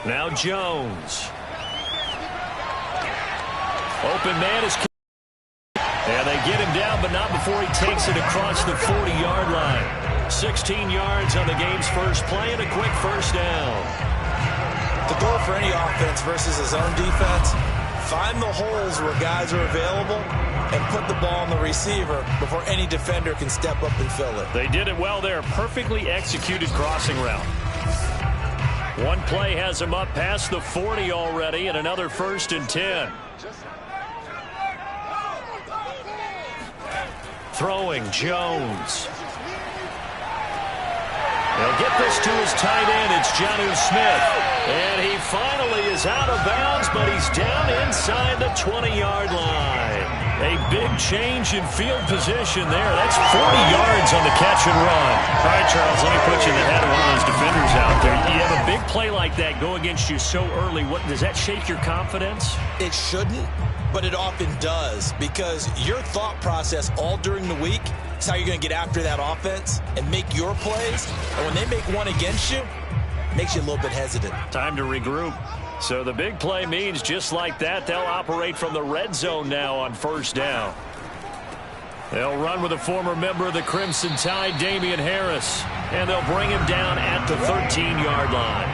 Now Jones. Open man is... And they get him down, but not before he takes it across the 40-yard line. 16 yards on the game's first play and a quick first down. The goal for any offense versus his own defense, find the holes where guys are available and put the ball on the receiver before any defender can step up and fill it. They did it well there. Perfectly executed crossing route. One play has him up past the 40 already, and another 1st and 10. Throwing Jones. He'll get this to his tight end. It's Jonnu Smith. And he finally is out of bounds, but he's down inside the 20-yard line. A big change in field position there. That's 40 yards on the catch and run. All right, Charles, let me put you in the head of one of those defenders out there. You have a big play like that go against you so early. What does that shake your confidence? It shouldn't, but it often does, because your thought process all during the week is how you're going to get after that offense and make your plays. And when they make one against you, it makes you a little bit hesitant. Time to regroup. So the big play means just like that, they'll operate from the red zone now on 1st down. They'll run with a former member of the Crimson Tide, Damian Harris, and they'll bring him down at the 13-yard line.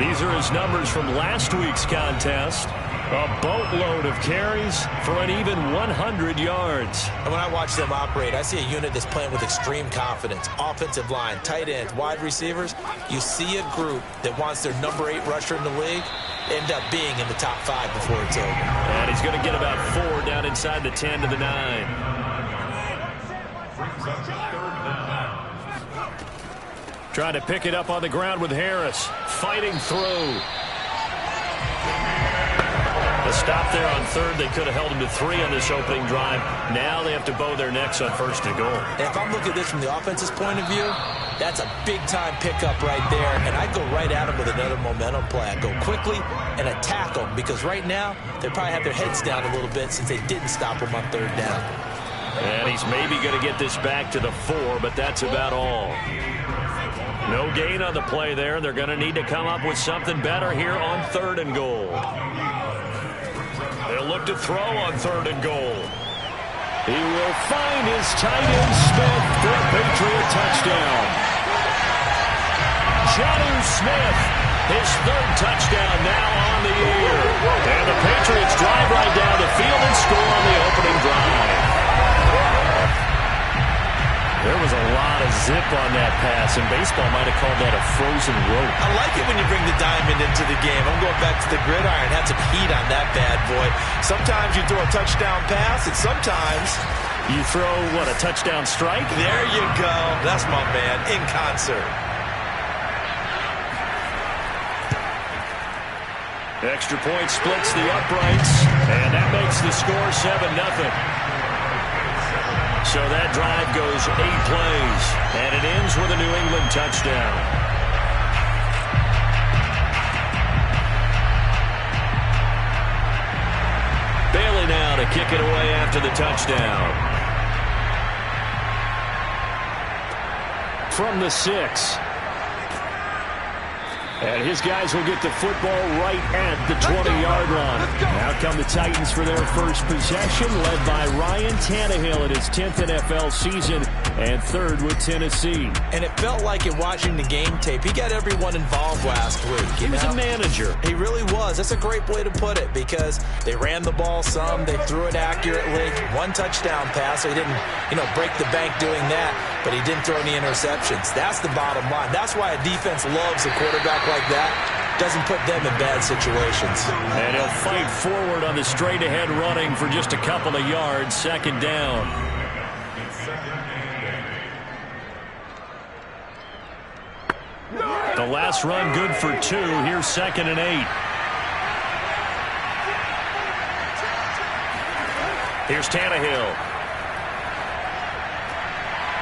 These are his numbers from last week's contest. A boatload of carries for an even 100 yards. And when I watch them operate, I see a unit that's playing with extreme confidence. Offensive line, tight ends, wide receivers. You see a group that wants their number 8 rusher in the league end up being in the top 5 before it's over. And he's going to get about 4 down inside the 10 to the 9. Trying to pick it up on the ground with Harris. Fighting through. A stop there on 3rd. They could have held him to 3 on this opening drive. Now they have to bow their necks on 1st and goal. And if I'm looking at this from the offense's point of view, that's a big-time pickup right there. And I'd go right at him with another momentum play. I'd go quickly and attack them, because right now they probably have their heads down a little bit since they didn't stop him on 3rd down. And he's maybe going to get this back to the 4, but that's about all. No gain on the play there. They're going to need to come up with something better here on 3rd and goal. They'll look to throw on 3rd and goal. He will find his tight end Smith for a Patriot touchdown. Jonnu Smith, his 3rd touchdown now on the year. And the Patriots drive right down the field and score on the opening drive. There was a lot of zip on that pass, and baseball might have called that a frozen rope. I like it when you bring the diamond into the game. I'm going back to the gridiron. Had some heat on that bad boy. Sometimes you throw a touchdown pass, and sometimes you throw, what, a touchdown strike? There you go. That's my man, in concert. Extra point splits the uprights, and that makes the score 7-0. So that drive goes 8 plays, and it ends with a New England touchdown. Bailey now to kick it away after the touchdown. From the 6. And his guys will get the football right at the 20-yard line. Now come the Titans for their first possession, led by Ryan Tannehill in his 10th NFL season and 3rd with Tennessee. And it felt like in watching the game tape, he got everyone involved last week. He was a manager. He really was. That's a great way to put it, because they ran the ball some, they threw it accurately. 1 touchdown pass, so he didn't, break the bank doing that, but he didn't throw any interceptions. That's the bottom line. That's why a defense loves a quarterback like that. Doesn't put them in bad situations. And he'll fight forward on the straight-ahead running for just a couple of yards. 2nd down. The last run good for 2. Here's 2nd and 8. Here's Tannehill.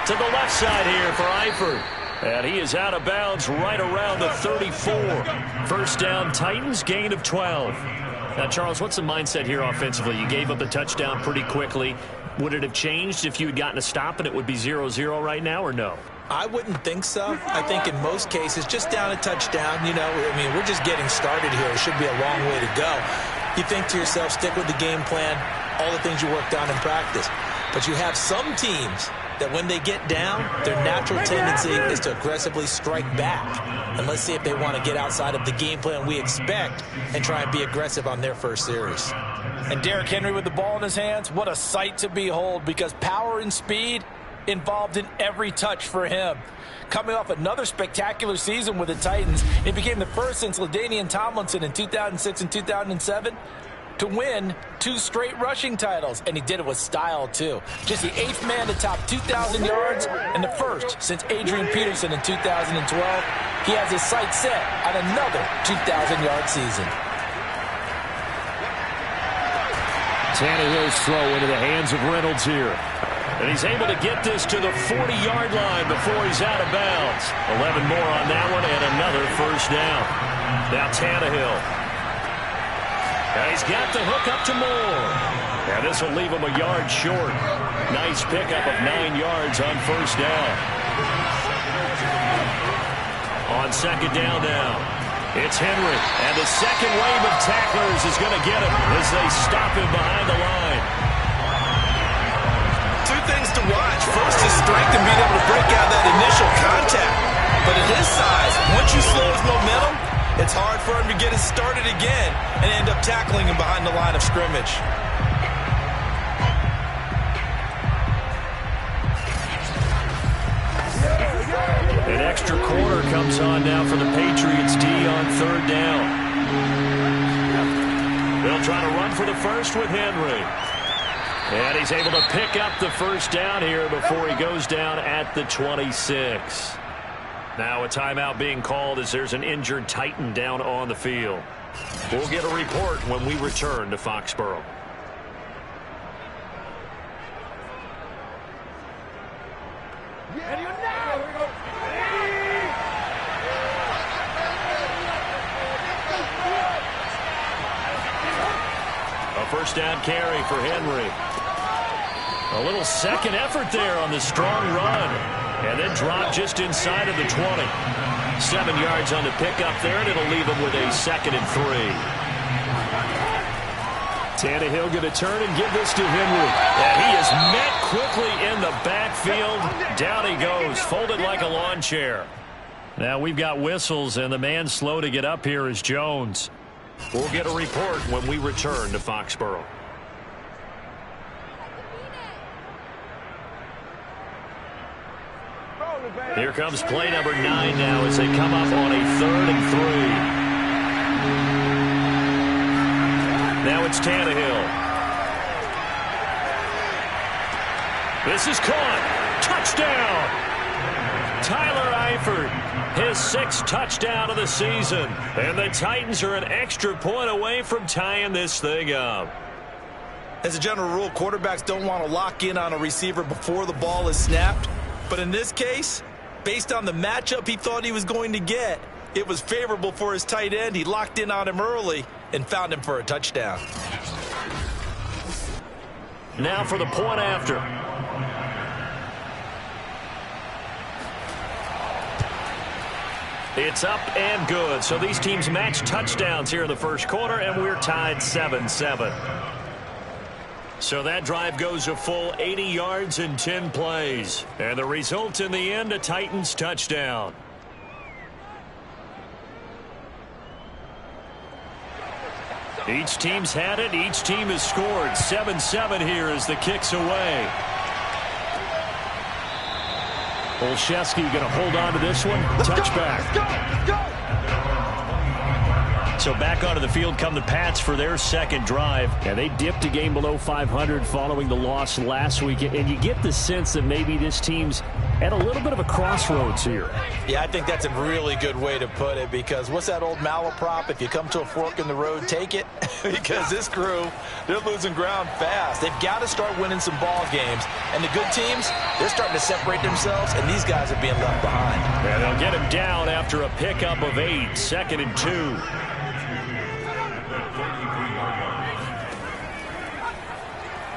To the left side here for Eifert. And he is out of bounds right around the 34. 1st down, Titans, gain of 12. Now, Charles, what's the mindset here offensively? You gave up the touchdown pretty quickly. Would it have changed if you had gotten a stop and it would be 0-0 right now, or no? I wouldn't think so. I think in most cases, just down a touchdown, you know, I mean, we're just getting started here. It should be a long way to go. You think to yourself, stick with the game plan, all the things you worked on in practice. But you have some teams that when they get down, their natural tendency is to aggressively strike back. And let's see if they want to get outside of the game plan we expect and try and be aggressive on their first series. And Derrick Henry with the ball in his hands, what a sight to behold, because power and speed involved in every touch for him. Coming off another spectacular season with the Titans, he became the first since LaDainian Tomlinson in 2006 and 2007 to win 2 straight rushing titles, and he did it with style too. Just the 8th man to top 2,000 yards and the first since Adrian Peterson in 2012. He has his sights set on another 2,000-yard season. Tannehill's throw into the hands of Reynolds here. And he's able to get this to the 40-yard line before he's out of bounds. 11 more on that one and another first down. Now Tannehill. And he's got the hook up to Moore. And this will leave him a yard short. Nice pickup of 9 yards on first down. On second down now, it's Henry. And the second wave of tacklers is going to get him as they stop him behind the line. 2 things to watch. First, his strength and being able to break out that initial contact. But at his size, once you slow his momentum, it's hard for him to get it started again and end up tackling him behind the line of scrimmage. An extra quarter comes on now for the Patriots D on third down. They'll try to run for the first with Henry. And he's able to pick up the first down here before he goes down at the 26. Now a timeout being called as there's an injured Titan down on the field. We'll get a report when we return to Foxborough. A first down carry for Henry. A little second effort there on the strong run. And then drop just inside of the 20. 7 yards on the pickup there, and it'll leave him with a 2nd and 3. Tannehill going to turn and give this to Henry. And he is met quickly in the backfield. Down he goes, folded like a lawn chair. Now we've got whistles, and the man slow to get up here is Jones. We'll get a report when we return to Foxborough. Here comes play number 9 now as they come up on a 3rd and 3. Now it's Tannehill. This is caught. Touchdown. Tyler Eifert, his 6th touchdown of the season. And the Titans are an extra point away from tying this thing up. As a general rule, quarterbacks don't want to lock in on a receiver before the ball is snapped. But in this case, based on the matchup he thought he was going to get, it was favorable for his tight end. He locked in on him early and found him for a touchdown. Now for the point after. It's up and good. So these teams match touchdowns here in the first quarter, and we're tied 7-7. So that drive goes a full 80 yards in 10 plays. And the result in the end, a Titans touchdown. Each team's had it. Each team has scored. 7-7 here as the kick's away. Olszewski going to hold on to this one. Touchback. So back onto the field come the Pats for their second drive. And they dipped a game below 500 following the loss last week. And you get the sense that maybe this team's at a little bit of a crossroads here. Yeah, I think that's a really good way to put it, because what's that old malaprop? If you come to a fork in the road, take it. Because this crew, they're losing ground fast. They've got to start winning some ball games. And the good teams, they're starting to separate themselves, and these guys are being left behind. And they'll get him down after a pickup of 8, 2nd and 2.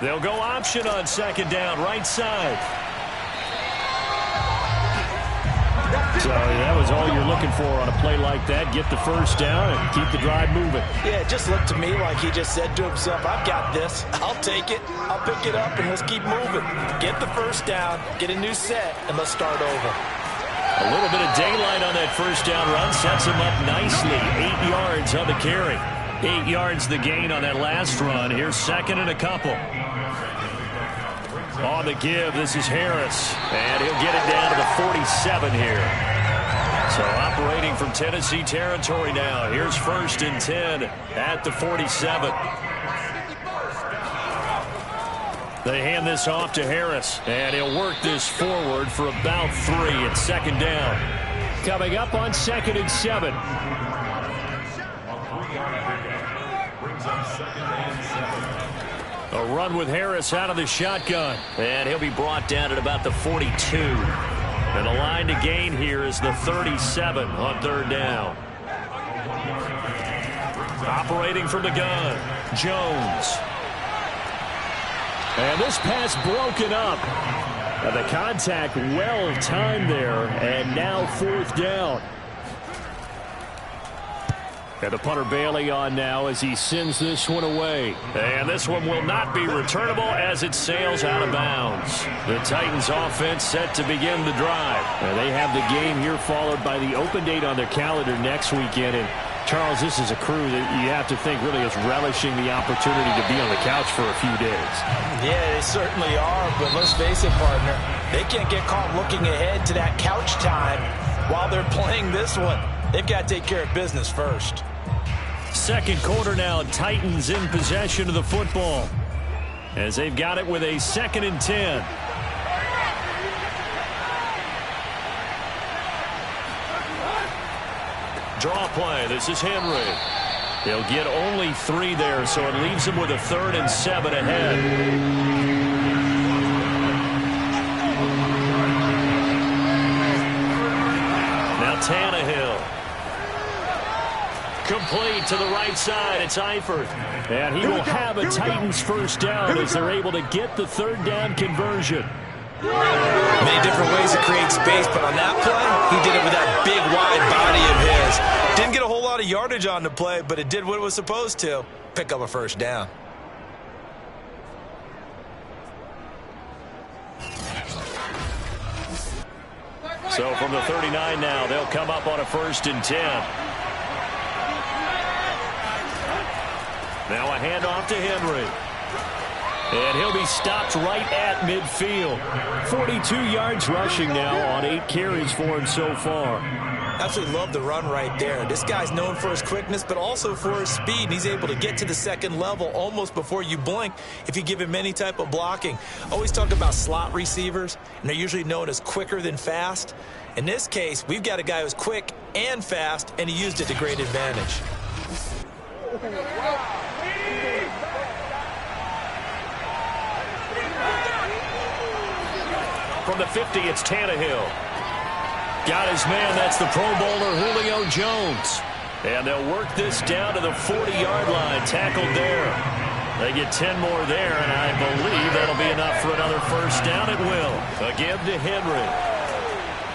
They'll go option on second down, right side. So that was all you're looking for on a play like that. Get the first down and keep the drive moving. Yeah, it just looked to me like he just said to himself, I've got this. I'll take it. I'll pick it up, and let's keep moving. Get the first down, get a new set, and let's start over. A little bit of daylight on that first down run sets him up nicely. 8 yards on the carry. 8 yards the gain on that last run. Here's second and a couple. On the give, this is Harris. And he'll get it down to the 47 here. So operating from Tennessee territory now. Here's first and 10 at the 47. They hand this off to Harris, and he'll work this forward for about 3 at second down. Coming up on 2nd and 7. A run with Harris out of the shotgun, and he'll be brought down at about the 42. And the line to gain here is the 37 on third down. Operating from the gun, Jones. And this pass broken up. And the contact well timed there, and now 4th down. And the punter Bailey on now as he sends this one away. And this one will not be returnable as it sails out of bounds. The Titans offense set to begin the drive. And they have the game here followed by the open date on their calendar next weekend. And Charles, this is a crew that you have to think really is relishing the opportunity to be on the couch for a few days. Yeah, they certainly are, but let's face it, partner. They can't get caught looking ahead to that couch time while they're playing this one. They've got to take care of business first. Second quarter now, Titans in possession of the football as they've got it with a 2nd and 10. Draw play. This is Henry. He'll get only 3 there, so it leaves him with a 3rd and 7 ahead. Now Tannehill. Complete to the right side. It's Eifert. And he will have a Titans first down as they're able to get the 3rd down conversion. Many different ways to create space, but on that play, he did it with that big, wide body of his. Didn't get a whole lot of yardage on the play, but it did what it was supposed to. Pick up a first down. So from the 39 now, they'll come up on a 1st and 10. Now a handoff to Henry. And he'll be stopped right at midfield. 42 yards rushing now on 8 carries for him so far. Absolutely love the run right there. This guy's known for his quickness, but also for his speed. He's able to get to the second level almost before you blink if you give him any type of blocking. Always talk about slot receivers, and they're usually known as quicker than fast. In this case, we've got a guy who's quick and fast, and he used it to great advantage. From the 50, it's Tannehill. Got his man. That's the Pro Bowler Julio Jones. And they'll work this down to the 40-yard line. Tackled there. They get 10 more there, and I believe that'll be enough for another first down. It will. A give to Henry.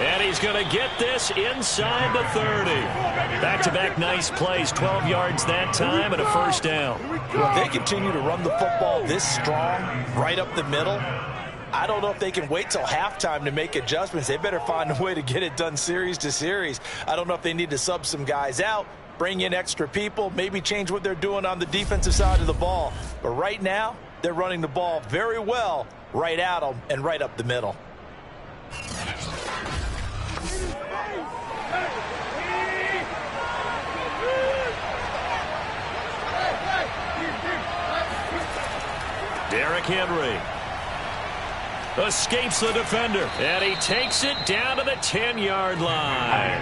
And he's going to get this inside the 30. Back-to-back nice plays. 12 yards that time and a first down. Well, if they continue to run the football this strong, right up the middle, I don't know if they can wait till halftime to make adjustments. They better find a way to get it done series to series. I don't know if they need to sub some guys out, bring in extra people, maybe change what they're doing on the defensive side of the ball. But right now, they're running the ball very well right at them and right up the middle. Derrick Henry escapes the defender, and he takes it down to the 10-yard line.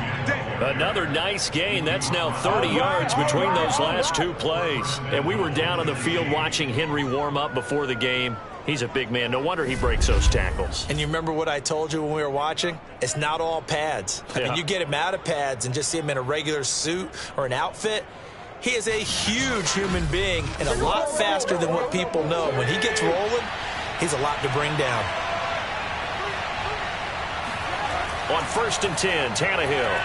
Another nice gain. That's now 30 yards between those last 2 plays. And we were down on the field watching Henry warm up before the game. He's a big man. No wonder he breaks those tackles. And you remember what I told you when we were watching? It's not all pads. I mean, you get him out of pads and just see him in a regular suit or an outfit. He is a huge human being and a lot faster than what people know. When he gets rolling, he's a lot to bring down. On 1st and 10, Tannehill.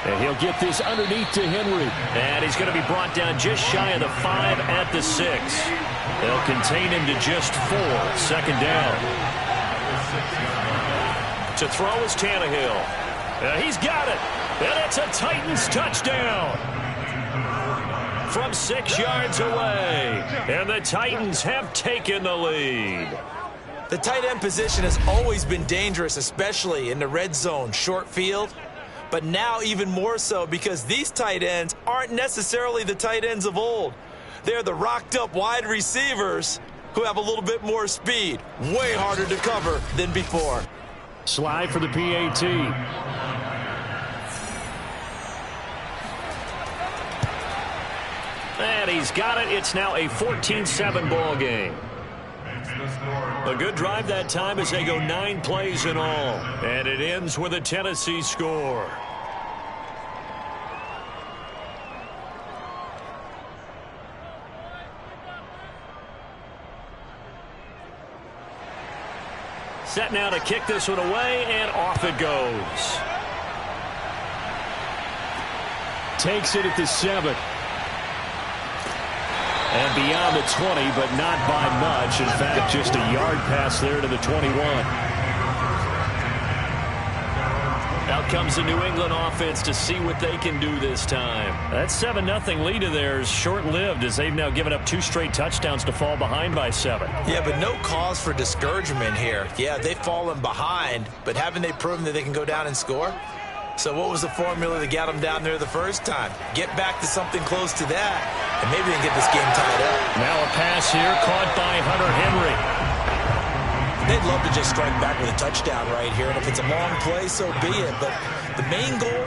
And he'll get this underneath to Henry. And he's going to be brought down just shy of the 5 at the 6. They'll contain him to just 4. 2nd down. To throw is Tannehill. He's got it. And it's a Titans touchdown. From 6 yards away. And the Titans have taken the lead. The tight end position has always been dangerous, especially in the red zone, short field. But now even more so because these tight ends aren't necessarily the tight ends of old. They're the rocked-up wide receivers who have a little bit more speed. Way harder to cover than before. Slide for the PAT. And he's got it. It's now a 14-7 ball game. A good drive that time as they go 9 plays in all. And it ends with a Tennessee score. Set now to kick this one away, and off it goes. Takes it at the 7. And beyond the 20, but not by much. In fact, just a yard pass there to the 21. Out comes the New England offense to see what they can do this time. That 7-0 lead of theirs short-lived as they've now given up 2 straight touchdowns to fall behind by 7. Yeah, but no cause for discouragement here. Yeah, they've fallen behind, but haven't they proven that they can go down and score? So what was the formula that got them down there the first time? Get back to something close to that, and maybe they can get this game tied up. Now a pass here caught by Hunter Henry. They'd love to just strike back with a touchdown right here, and if it's a long play, so be it. But the main goal,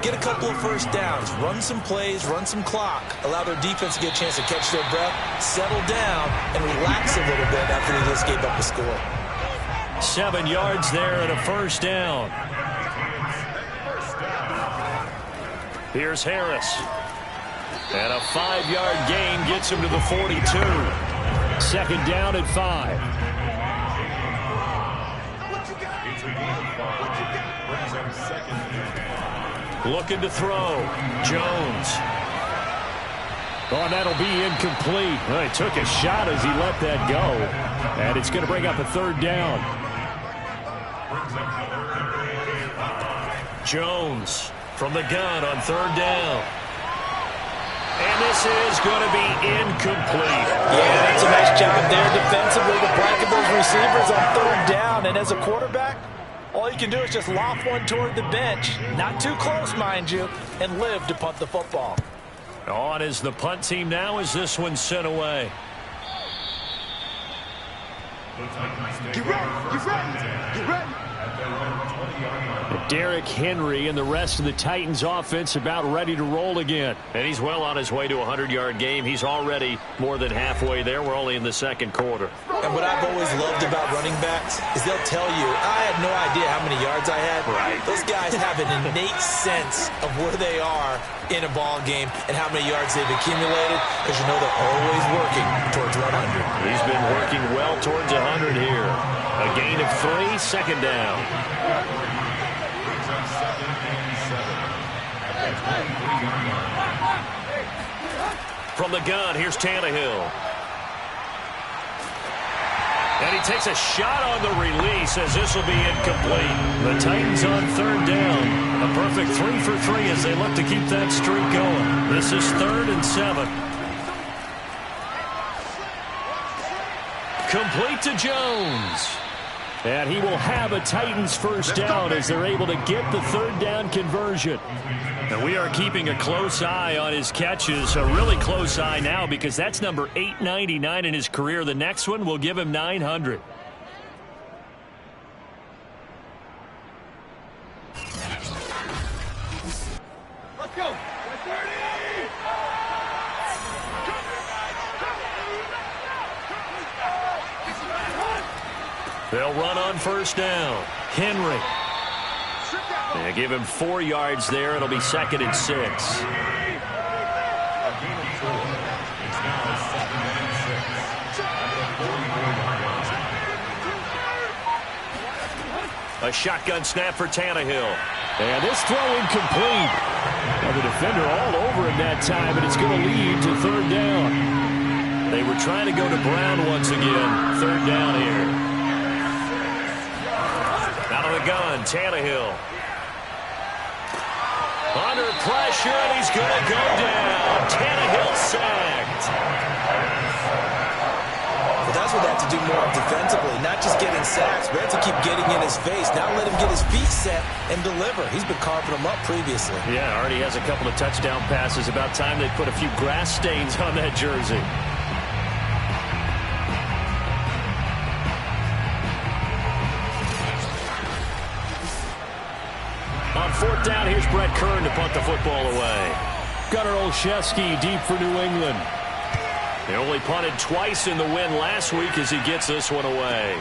get a couple of first downs, run some plays, run some clock, allow their defense to get a chance to catch their breath, settle down, and relax a little bit after they just gave up a score. 7 yards there and a first down. Here's Harris. And a 5-yard gain gets him to the 42. 2nd down at 5. Looking to throw. Jones. Oh, that'll be incomplete. Well, he took a shot as he let that go. And it's going to bring up a 3rd down. Jones from the gun on 3rd down. And this is going to be incomplete. Yeah, that's a nice job there defensively to blanket those receivers on 3rd down. And as a quarterback, all you can do is just loft one toward the bench. Not too close, mind you, and live to punt the football. On is the punt team now as this one's sent away. Get ready, get ready, get ready. Derrick Henry and the rest of the Titans offense about ready to roll again. And he's well on his way to a 100-yard game. He's already more than halfway there. We're only in the 2nd quarter. And what I've always loved about running backs is they'll tell you, I had no idea how many yards I had. Right. Those guys have an innate sense of where they are in a ball game and how many yards they've accumulated, because you know they're always working towards 100. He's been working well towards 100 here. A gain of 3, 2nd down. From the gun, here's Tannehill. And he takes a shot on the release as this will be incomplete. The Titans on 3rd down. A perfect 3 for 3 as they look to keep that streak going. This is 3rd and 7. Complete to Jones. And he will have a Titans first down as they're able to get the 3rd down conversion. And we are keeping a close eye on his catches, a really close eye now because that's number 899 in his career. The next one will give him 900. Let's go. They'll run on first down. Henry. They give him 4 yards there. It'll be 2nd and 6. A shotgun snap for Tannehill. And this throw incomplete. Well, the defender all over him that time, and it's going to lead to third down. They were trying to go to Brown once again. Third down here. Out of the gun, Tannehill. Under pressure, and he's going to go down. Tannehill sacked. But that's what they have to do more defensively, not just getting sacks, but have to keep getting in his face. Now let him get his feet set and deliver. He's been carving them up previously. Yeah, already has a couple of touchdown passes. About time they put a few grass stains on that jersey. On fourth down, here's Brett Kern to punt the football away. Gunnar Olszewski deep for New England. They only punted twice in the win last week as he gets this one away.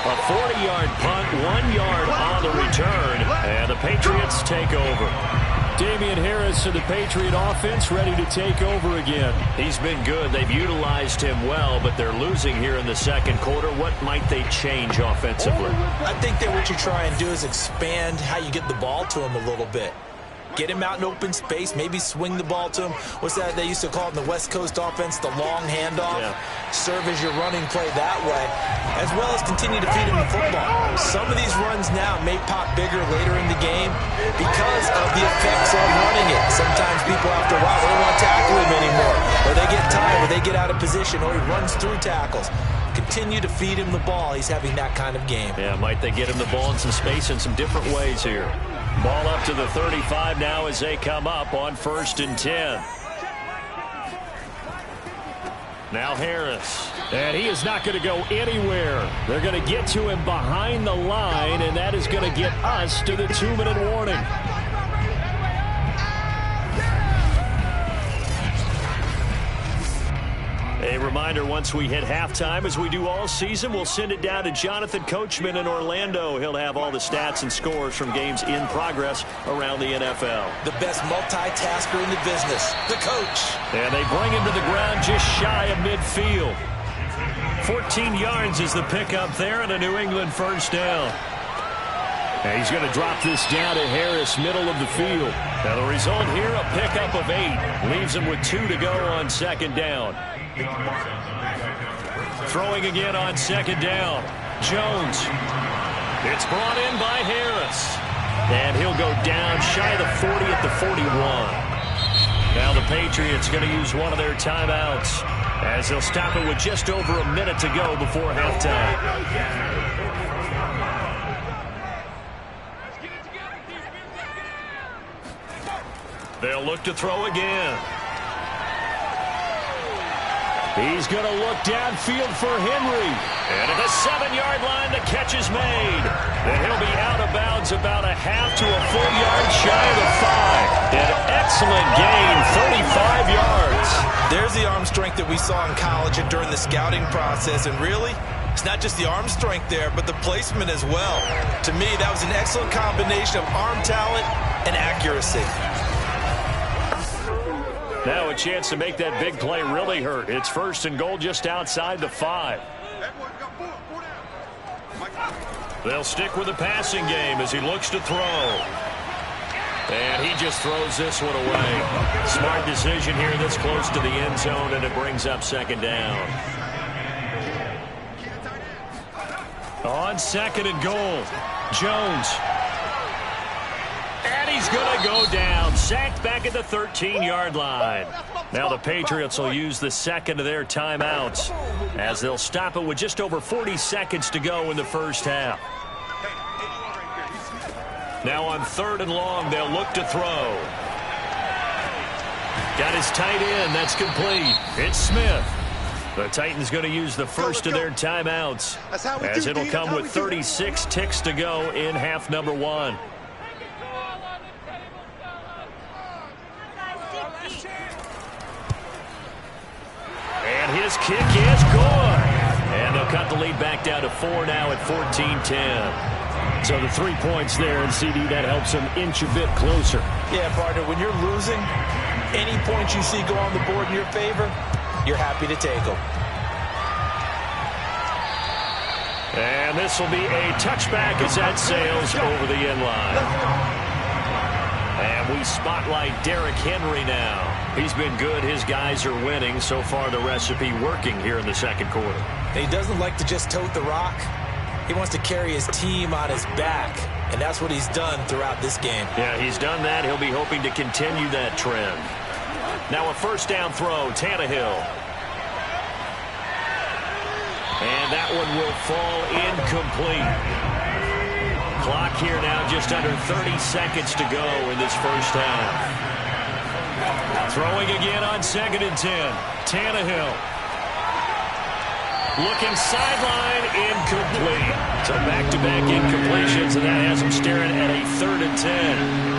A 40-yard punt, 1 yard on the return, and the Patriots take over. Damian Harris of the Patriot offense ready to take over again. He's been good. They've utilized him well, but they're losing here in the second quarter. What might they change offensively? I think that what you try and do is expand how you get the ball to him a little bit. Get him out in open space, maybe swing the ball to him. What's that they used to call it in the West Coast offense, the long handoff? Yeah. Serve as your running play that way, as well as continue to feed him the football. Some of these runs now may pop bigger later in the game because of the effects of running it. Sometimes people after a while, they don't want to tackle him anymore, or they get tired, or they get out of position, or he runs through tackles. Continue to feed him the ball. He's having that kind of game. Yeah, might they get him the ball in some space in some different ways here. Ball up to the 35 now as they come up on 1st and 10. Now Harris. And he is not going to go anywhere. They're going to get to him behind the line, and that is going to get us to the 2-minute warning. A reminder, once we hit halftime, as we do all season, we'll send it down to Jonathan Coachman in Orlando. He'll have all the stats and scores from games in progress around the NFL. The best multitasker in the business, the coach. And they bring him to the ground just shy of midfield. 14 yards is the pickup there, and a New England first down. And he's going to drop this down to Harris, middle of the field. Now the result here, a pickup of 8. Leaves him with 2 to go on 2nd down. Throwing again on 2nd down. Jones. It's brought in by Harris. And he'll go down shy of the 40 at the 41. Now the Patriots going to use one of their timeouts as they'll stop it with just over a minute to go before halftime. They'll look to throw again. He's going to look downfield for Henry. And at the 7-yard line, the catch is made. And he'll be out of bounds about a half to a full yard shy of the 5. An excellent gain, 35 yards. There's the arm strength that we saw in college and during the scouting process. And really, it's not just the arm strength there, but the placement as well. To me, that was an excellent combination of arm talent and accuracy. Now a chance to make that big play really hurt. It's 1st and goal just outside the 5. They'll stick with the passing game as he looks to throw. And he just throws this one away. Smart decision here this close to the end zone, and it brings up 2nd down. On 2nd and goal, Jones. And he's going to go down. Sacked back at the 13-yard line. Now the Patriots will use the 2nd of their timeouts as they'll stop it with just over 40 seconds to go in the first half. Now on 3rd and long, they'll look to throw. Got his tight end. That's complete. It's Smith. The Titans going to use the first of their timeouts as it'll come with 36 ticks to go in half number 1. And his kick is good. And they'll cut the lead back down to 4 now at 14-10. So the 3 points there, and CD, that helps them inch a bit closer. Yeah, partner, when you're losing, any points you see go on the board in your favor, you're happy to take them. And this will be a touchback as that sails over the end line. And we spotlight Derrick Henry now. He's been good. His guys are winning. So far, the recipe working here in the second quarter. He doesn't like to just tote the rock. He wants to carry his team on his back, and that's what he's done throughout this game. Yeah, he's done that. He'll be hoping to continue that trend. Now a first down throw, Tannehill. And that one will fall incomplete. Clock here now, just under 30 seconds to go in this first half. Throwing again on 2nd and 10. Tannehill. Looking sideline, incomplete. So back-to-back incompletions, and that has him staring at a 3rd and 10.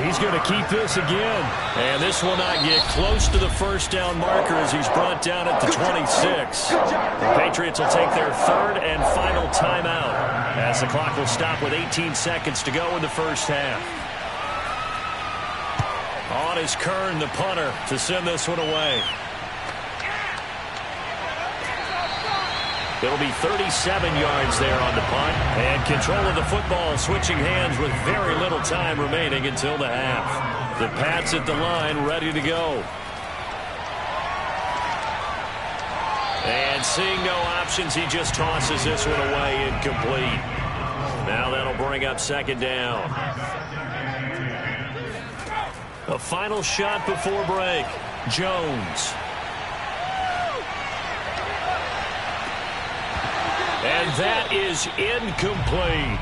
He's going to keep this again. And this will not get close to the first down marker as he's brought down at the 26. The Patriots will take their 3rd and final timeout as the clock will stop with 18 seconds to go in the first half. On is Kern, the punter, to send this one away. It'll be 37 yards there on the punt. And control of the football switching hands with very little time remaining until the half. The Pats at the line ready to go. And seeing no options, he just tosses this one away incomplete. Now that'll bring up 2nd down. A final shot before break. Jones. And that is incomplete.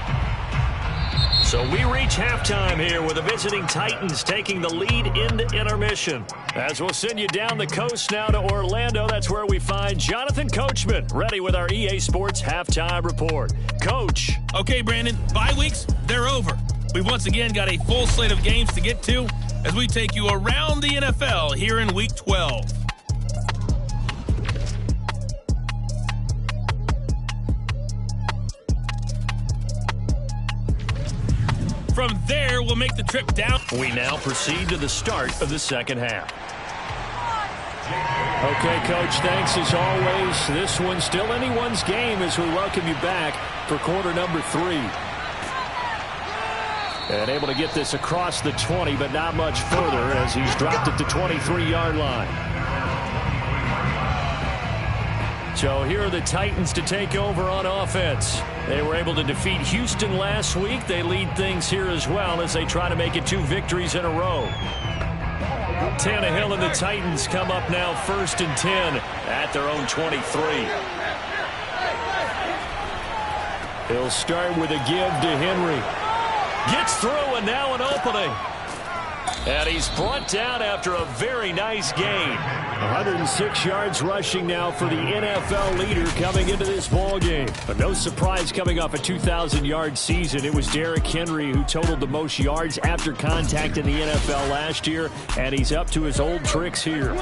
So we reach halftime here with the visiting Titans taking the lead into intermission. As we'll send you down the coast now to Orlando, that's where we find Jonathan Coachman, ready with our EA Sports Halftime Report. Coach. Okay, Brandon, bye weeks, they're over. We've once again got a full slate of games to get to as we take you around the NFL here in Week 12. From there, we'll make the trip down. We now proceed to the start of the second half. Okay, Coach, thanks as always. This one's still anyone's game as we welcome you back for quarter number 3. And able to get this across the 20, but not much further as he's dropped at the 23-yard line. So here are the Titans to take over on offense. They were able to defeat Houston last week. They lead things here as well as they try to make it 2 victories in a row. Tannehill and the Titans come up now 1st and 10 at their own 23. He'll start with a give to Henry. Gets through and now an opening. And he's brought down after a very nice gain. 106 yards rushing now for the NFL leader coming into this ball game. But no surprise coming off a 2,000-yard season. It was Derrick Henry who totaled the most yards after contact in the NFL last year, and he's up to his old tricks here.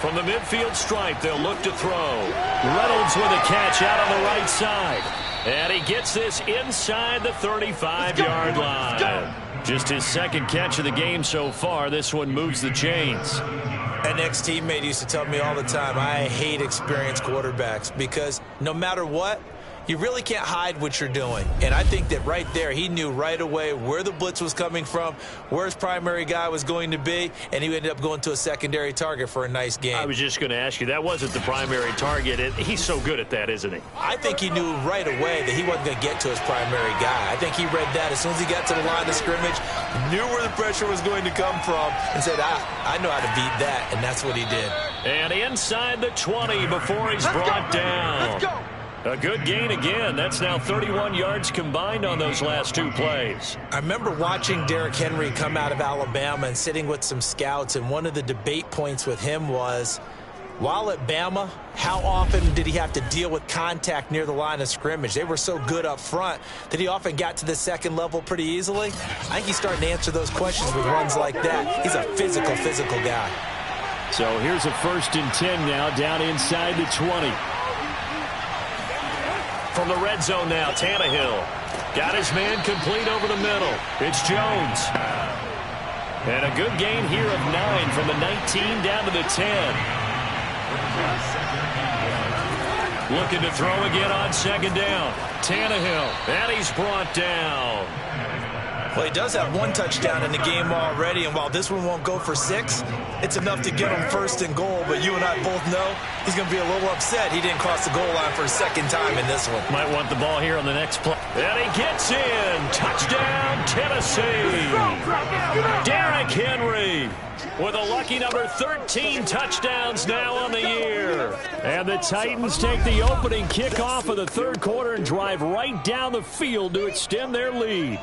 From the midfield stripe, they'll look to throw. Reynolds with a catch out on the right side. And he gets this inside the 35-yard line. Just his 2nd catch of the game so far. This one moves the chains. An ex-teammate used to tell me all the time, I hate experienced quarterbacks because no matter what, you really can't hide what you're doing. And I think that right there, he knew right away where the blitz was coming from, where his primary guy was going to be, and he ended up going to a secondary target for a nice game. I was just going to ask you, that wasn't the primary target. He's so good at that, isn't he? I think he knew right away that he wasn't going to get to his primary guy. I think he read that as soon as he got to the line of scrimmage, knew where the pressure was going to come from, and said, I know how to beat that, and that's what he did. And inside the 20 before he's brought down. Let's go. A good gain again. That's now 31 yards combined on those last 2 plays. I remember watching Derrick Henry come out of Alabama and sitting with some scouts, and one of the debate points with him was, while at Bama, how often did he have to deal with contact near the line of scrimmage? They were so good up front that he often got to the 2nd level pretty easily. I think he's starting to answer those questions with runs like that. He's a physical guy. So here's a 1st and 10 now down inside the 20. From the red zone now, Tannehill. Got his man complete over the middle. It's Jones. And a good gain here of 9 from the 19 down to the 10. Looking to throw again on second down. Tannehill, and he's brought down. Well, he does have 1 touchdown in the game already, and while this one won't go for 6, it's enough to get him first and goal. But you and I both know he's going to be a little upset he didn't cross the goal line for a second time in this one. Might want the ball here on the next play. And he gets in. Touchdown, Tennessee. Derrick Henry with a lucky number 13 touchdowns now on the year. And the Titans take the opening kickoff of the third quarter and drive right down the field to extend their lead.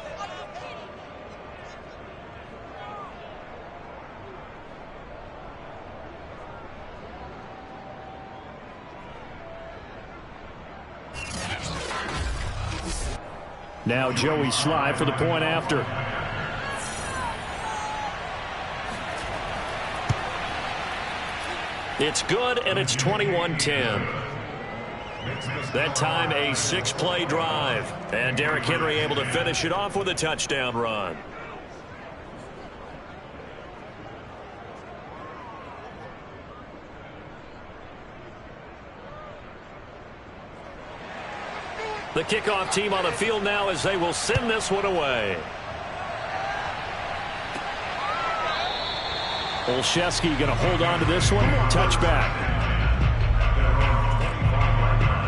Now Joey Slye for the point after. It's good, and it's 21-10. That time a 6-play drive. And Derrick Henry able to finish it off with a touchdown run. The kickoff team on the field now as they will send this one away. Olszewski going to hold on to this one. Touchback.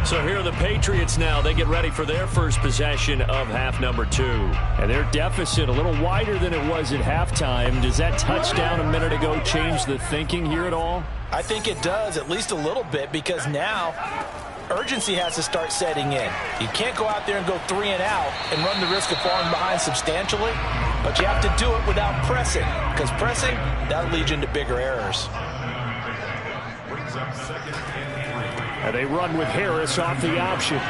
So here are the Patriots now. They get ready for their first possession of half number 2. And their deficit a little wider than it was at halftime. Does that touchdown a minute ago change the thinking here at all? I think it does, at least a little bit, because now urgency has to start setting in. You can't go out there and go 3 and out and run the risk of falling behind substantially, but you have to do it without pressing, because pressing, that'll lead you into bigger errors. And they run with Harris off the option.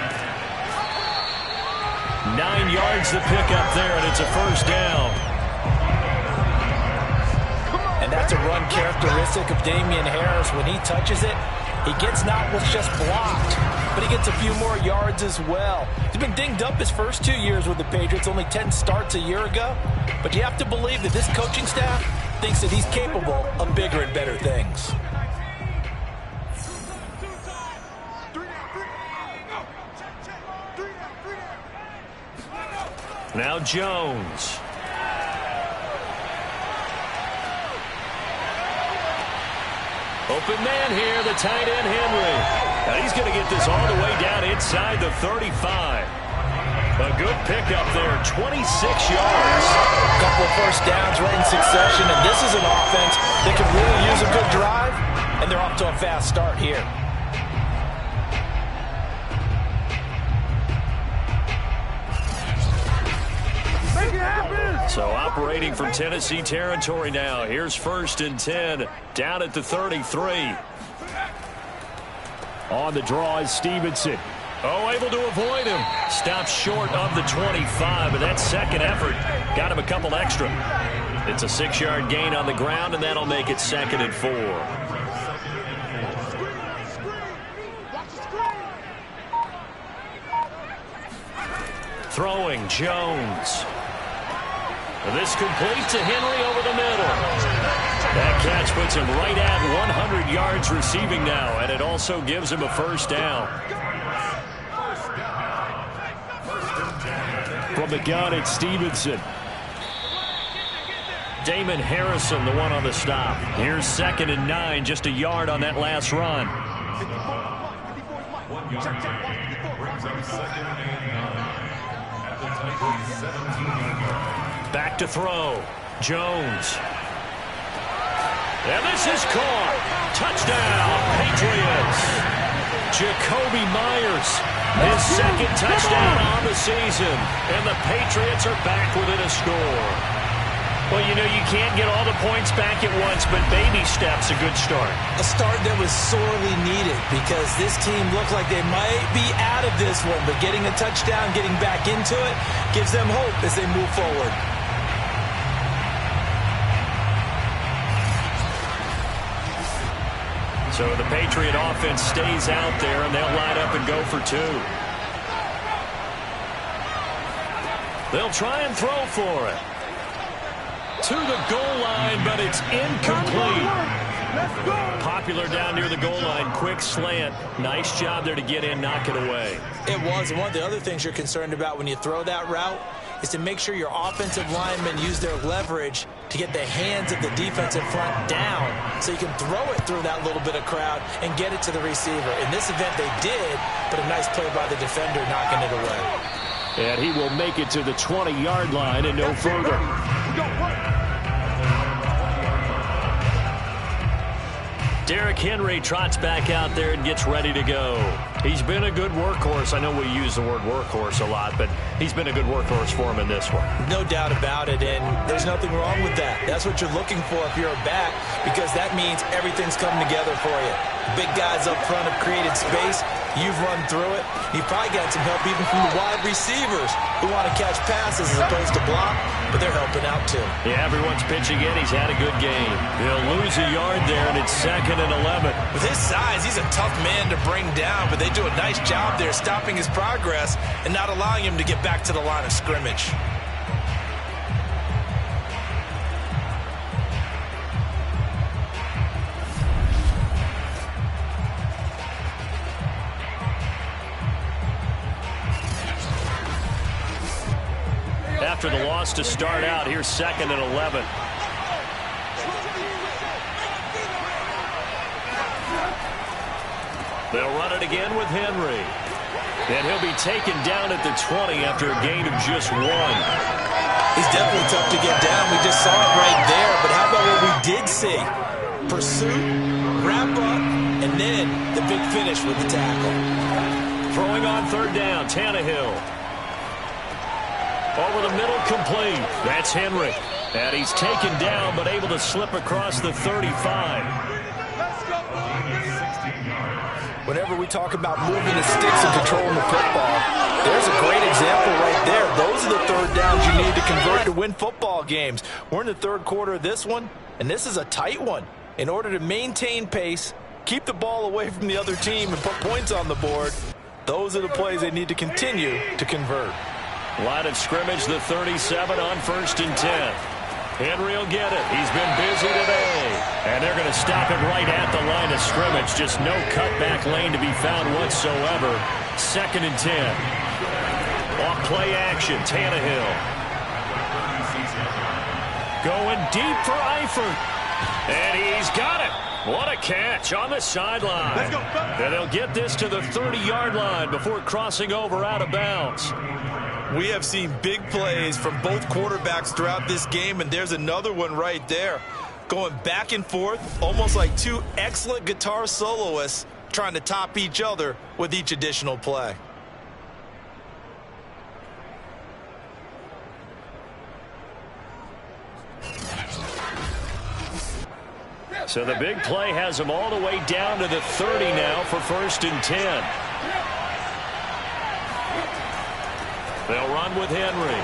9 yards to pick up there, and it's a first down. And that's a run characteristic of Damian Harris. When he touches it, he gets not what's just blocked, but he gets a few more yards as well. He's been dinged up his first 2 years with the Patriots, only 10 starts a year ago. But you have to believe that this coaching staff thinks that he's capable of bigger and better things. Now Jones. Open man here, the tight end Henry. And he's going to get this all the way down inside the 35. A good pickup there, 26 yards. A couple of first downs right in succession, and this is an offense that could really use a good drive, and they're off to a fast start here. So operating from Tennessee territory now. Here's 1st and 10 down at the 33. On the draw is Stevenson. Oh, able to avoid him. Stops short of the 25, but that second effort got him a couple extra. It's a 6-yard gain on the ground, and that'll make it 2nd and 4. Throwing Jones. This complete to Henry over the middle. That catch puts him right at 100 yards receiving now, and it also gives him a first down. From the gun, it's Stevenson. Damon Harrison, the one on the stop. Here's 2nd and 9, just a yard on that last run. Back to throw. Jones. And this is caught. Touchdown, Patriots. Jakobi Meyers, his 2nd touchdown on the season. And the Patriots are back within a score. Well, you know, you can't get all the points back at once, but baby steps, a good start. A start that was sorely needed because this team looked like they might be out of this one, but getting a touchdown, getting back into it, gives them hope as they move forward. So the Patriot offense stays out there, and they'll line up and go for 2. They'll try and throw for it. to the goal line, but it's incomplete. Popular down near the goal line. Quick slant. Nice job there to get in, knock it away. It was. One of the other things you're concerned about when you throw that route is to make sure your offensive linemen use their leverage to get the hands of the defensive front down so you can throw it through that little bit of crowd and get it to the receiver. In this event, they did, but a nice play by the defender knocking it away. And he will make it to the 20-yard line and no further. Derrick Henry trots back out there and gets ready to go. He's been a good workhorse. I know we use the word workhorse a lot, but he's been a good workhorse for him in this one. No doubt about it, and there's nothing wrong with that. That's what you're looking for if you're a back, because that means everything's coming together for you. Big guys up front have created space. You've run through it. You've probably got some help even from the wide receivers who want to catch passes as opposed to block, but they're helping out too. Yeah, everyone's pitching in. He's had a good game. He'll lose a yard there, and it's 2nd and 11. With his size, he's a tough man to bring down, but they do a nice job there stopping his progress and not allowing him to get back to the line of scrimmage. After the loss to start out, here's 2nd and 11. They'll run it again with Henry. And he'll be taken down at the 20 after a gain of just 1. He's definitely tough to get down. We just saw it right there. But how about what we did see? Pursuit, wrap up, and then the big finish with the tackle. Throwing on 3rd down, Tannehill. Over the middle, complete. That's Henry. And he's taken down, but able to slip across the 35. Whenever we talk about moving the sticks and controlling the football, there's a great example right there. Those are the 3rd downs you need to convert to win football games. We're in the 3rd quarter of this one, and this is a tight one. In order to maintain pace, keep the ball away from the other team, and put points on the board, those are the plays they need to continue to convert. Line of scrimmage, the 37 on 1st and 10. Henry will get it. He's been busy today. And they're going to stop it right at the line of scrimmage. Just no cutback lane to be found whatsoever. 2nd and 10. Off play action, Tannehill. Going deep for Eifert. And he's got it. What a catch on the sideline. And they'll get this to the 30-yard line before crossing over out of bounds. We have seen big plays from both quarterbacks throughout this game, and there's another one right there. Going back and forth, almost like two excellent guitar soloists trying to top each other with each additional play. So the big play has them all the way down to the 30 now for 1st and 10. They'll run with Henry.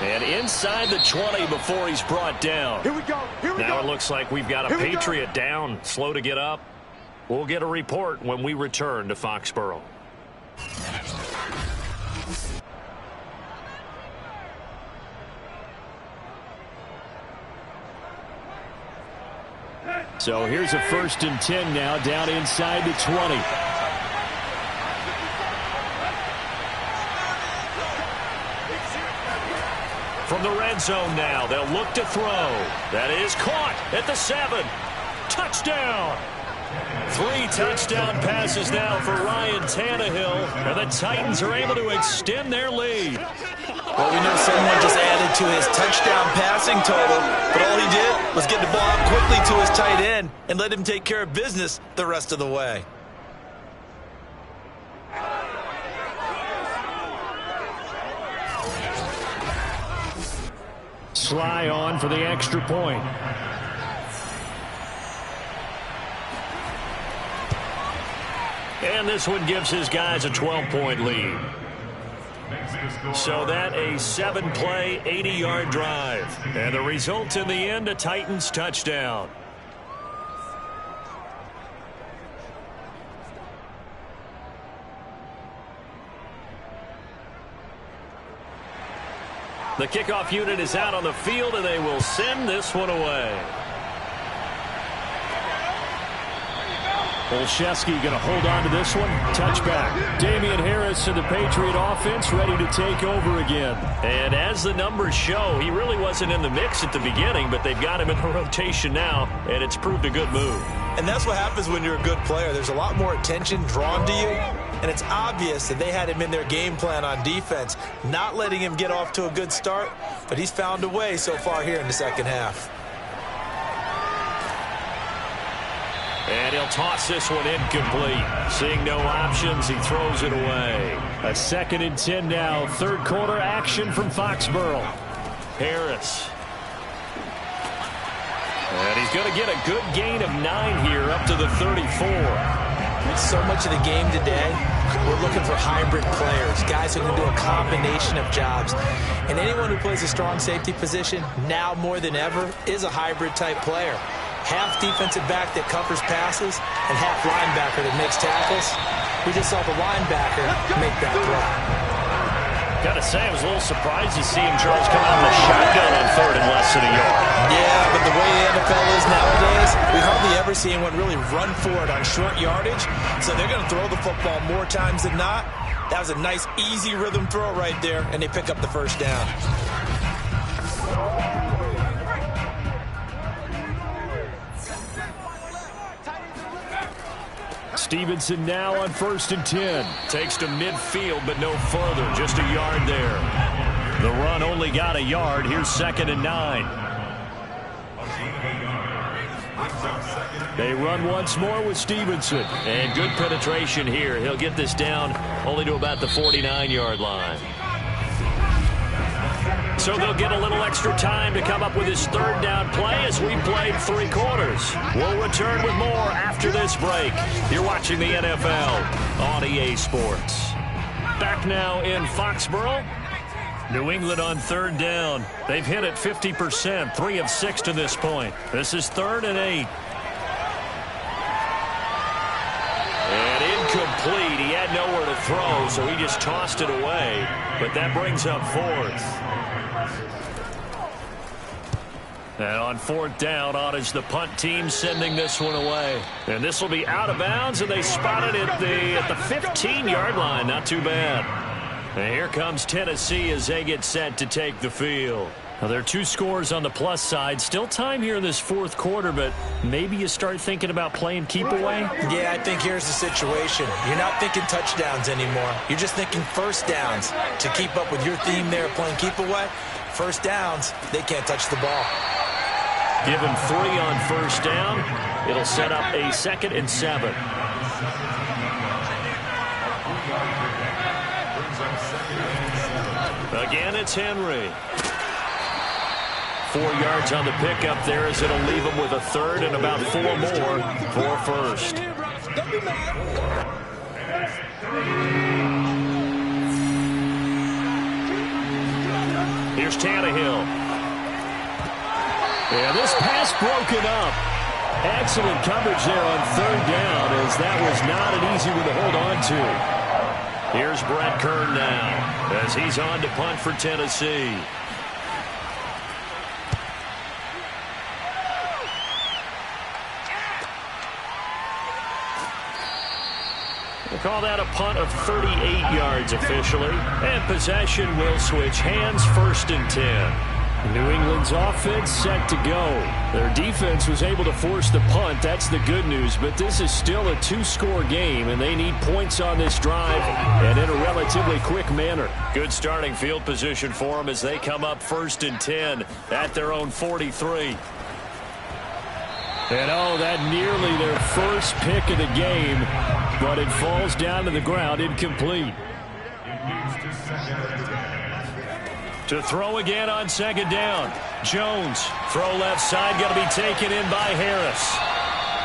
And inside the 20 before he's brought down. Here we go. Now it looks like we've got a Patriot down, slow to get up. We'll get a report when we return to Foxborough. So here's a 1st and 10 now down inside the 20. From the red zone now, they'll look to throw. That is caught at the 7. Touchdown! 3 touchdown passes now for Ryan Tannehill, and the Titans are able to extend their lead. Well, we know someone just added to his touchdown passing total, but all he did was get the ball out quickly to his tight end and let him take care of business the rest of the way. Sly on for the extra point. And this one gives his guys a 12-point lead. So that a 7-play, 80-yard drive. And the result in the end, a Titans touchdown. The kickoff unit is out on the field, and they will send this one away. Olszewski going to hold on to this one. Touchback. Damian Harris and the Patriot offense ready to take over again. And as the numbers show, he really wasn't in the mix at the beginning, but they've got him in the rotation now, and it's proved a good move. And that's what happens when you're a good player. There's a lot more attention drawn to you, and it's obvious that they had him in their game plan on defense, not letting him get off to a good start, but he's found a way so far here in the second half. And he'll toss this one incomplete. Seeing no options, he throws it away. A 2nd and 10 now. Third quarter action from Foxborough. Harris. And he's going to get a good gain of 9 here up to the 34. So much of the game today, we're looking for hybrid players, guys who can do a combination of jobs. And anyone who plays a strong safety position, now more than ever, is a hybrid type player. Half defensive back that covers passes and half linebacker that makes tackles. We just saw the linebacker make that throw. Gotta say, I was a little surprised to see him, Charles, come out in the shotgun on 3rd and less than a yard. Yeah, but the way the NFL is nowadays, we hardly ever see anyone really run for it on short yardage. So they're going to throw the football more times than not. That was a nice, easy rhythm throw right there, and they pick up the first down. Stevenson now on 1st and 10. Takes to midfield, but no further. Just a yard there. The run only got a yard. Here's 2nd and 9. They run once more with Stevenson. And good penetration here. He'll get this down only to about the 49-yard line. So they'll get a little extra time to come up with his 3rd down play as we played 3 quarters. We'll return with more after this break. You're watching the NFL on EA Sports. Back now in Foxborough. New England on 3rd down. They've hit it 50%, 3 of 6 to this point. This is 3rd and 8. And incomplete. He had nowhere to throw, so he just tossed it away. But that brings up 4th. And on 4th down, on is the punt team sending this one away. And this will be out of bounds, and they spot it at the 15-yard line. Not too bad. And here comes Tennessee as they get set to take the field. Now, there are 2 scores on the plus side. Still time here in this 4th quarter, but maybe you start thinking about playing keep away? Yeah, I think here's the situation. You're not thinking touchdowns anymore. You're just thinking first downs. To keep up with your theme there, playing keep away, first downs, they can't touch the ball. Give him 3 on 1st down. It'll set up a 2nd and 7. Again, it's Henry. 4 yards on the pickup there as it'll leave him with a 3rd and about 4 more for 1st. Here's Tannehill. And this pass broken up. Excellent coverage there on 3rd down, as that was not an easy one to hold on to. Here's Brett Kern now as he's on to punt for Tennessee. We'll call that a punt of 38 yards officially. And possession will switch hands, 1st and 10. New England's offense set to go. Their defense was able to force the punt. That's the good news. But this is still a 2-score game, and they need points on this drive and in a relatively quick manner. Good starting field position for them as they come up 1st and 10 at their own 43. And oh, that nearly their first pick of the game, but it falls down to the ground incomplete. To throw again on 2nd down. Jones, throw left side, going to be taken in by Harris.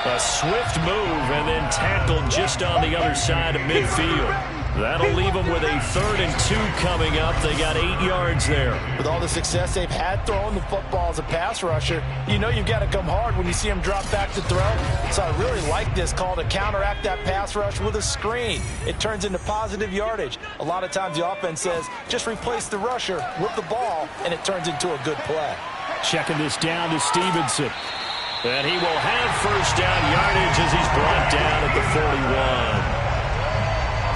A swift move and then tackled just on the other side of midfield. That'll leave them with a 3rd and 2 coming up. They got 8 yards there. With all the success they've had throwing the football as a pass rusher, you know you've got to come hard when you see them drop back to throw. So I really like this call to counteract that pass rush with a screen. It turns into positive yardage. A lot of times the offense says, just replace the rusher with the ball, and it turns into a good play. Checking this down to Stevenson. And he will have 1st down yardage as he's brought down at the 41.